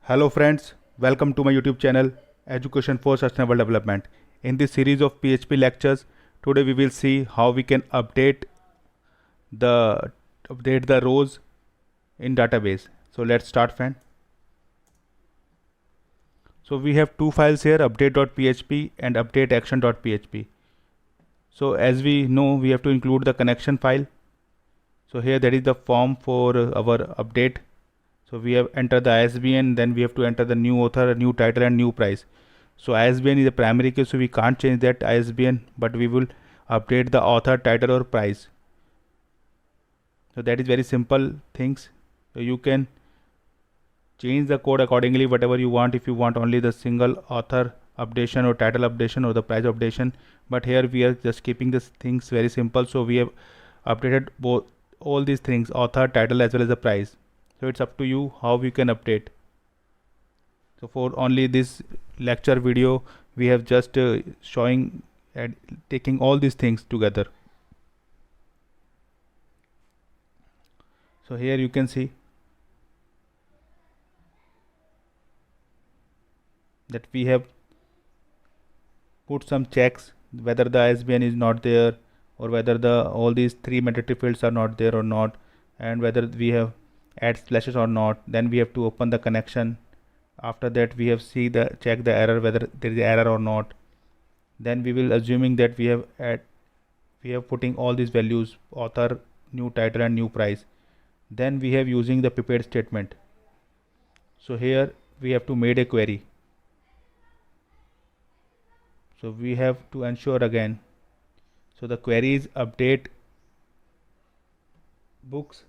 Hello friends, welcome to my YouTube channel Education for Sustainable Development. In this series of PHP lectures, today we will see how we can the update the rows in database. So let's start, friend. So we have two files here, update.php and updateaction.php. So as we know, we have to include the connection file. So here that is the form for our update. So we have entered the ISBN, then we have to enter the new author, new title and new price. So ISBN is a primary key, so we can't change that ISBN, but we will update the author, title or price. So that is very simple things. So you can change the code accordingly, whatever you want. If you want only the single author updation or title updation or the price updation, but here we are just keeping these things very simple. So we have updated both all these things, author, title as well as the price. So it's up to you how we can update. So for only this lecture video, we have just showing and taking all these things together. So here you can see that we have put some checks whether the ISBN is not there or whether all these three mandatory fields are not there or not, and whether we have add slashes or not. Then we have to open the connection. After that we have check the error whether there is error or not. Then we will assuming that we have putting all these values, author, new title and new price. Then we have using the prepared statement. So here we have to made a query. So we have to ensure again. So the query is update books,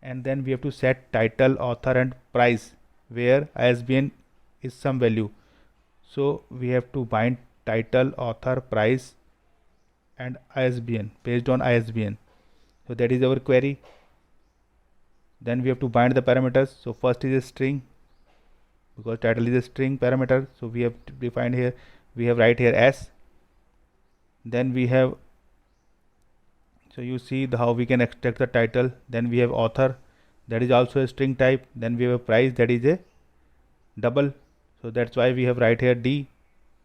and then we have to set title, author and price where ISBN is some value. So we have to bind title, author, price and ISBN based on ISBN. So that is our query. Then we have to bind the parameters. So first is a string, because title is a string parameter. So we have defined here, we have write here s. Then we have, so you see how we can extract the title. Then we have author, that is also a string type. Then we have a price, that is a double, so that's why we have write here d.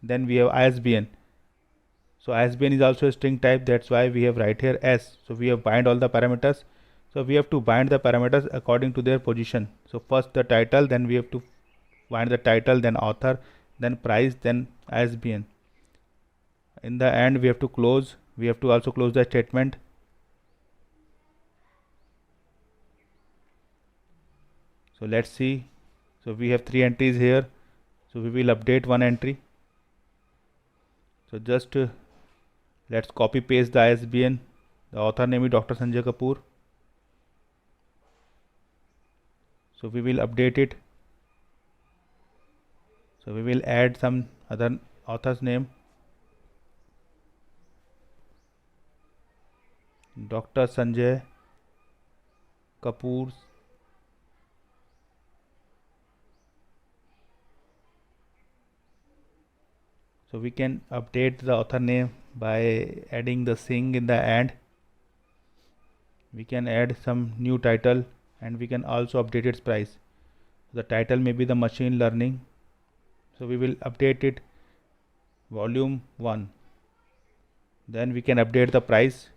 Then we have ISBN, so ISBN is also a string type, that's why we have write here s. So we have bind all the parameters. So we have to bind the parameters according to their position. So first the title, then we have to bind the title, then author, then price, then ISBN. In the end we have to also close the statement. So let's see. So we have three entries here, so we will update one entry. So just let's copy paste the ISBN. The author name is Dr. Sanjay Kapoor. So we will update it. So we will add some other author's name, Dr. Sanjay Kapoor. So we can update the author name by adding the sing in the end. We can add some new title and we can also update its price. The title may be the machine learning. So we will update it volume 1. Then we can update the price.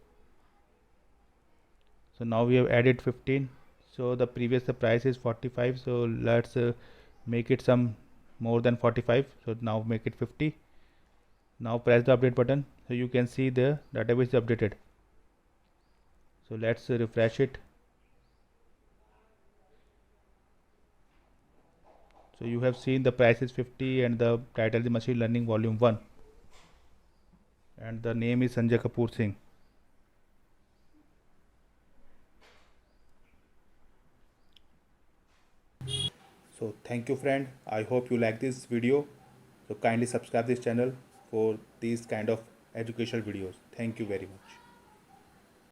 So now we have added 15. So the price is 45. So let's make it some more than 45. So now make it 50. Now press the update button. So you can see the database is updated. So let's refresh it. So you have seen the price is 50 and the title is machine learning volume 1 and the name is Sanjay Kapoor Singh. So thank you friend, I hope you like this video. So kindly subscribe this channel for these kind of educational videos. Thank you very much.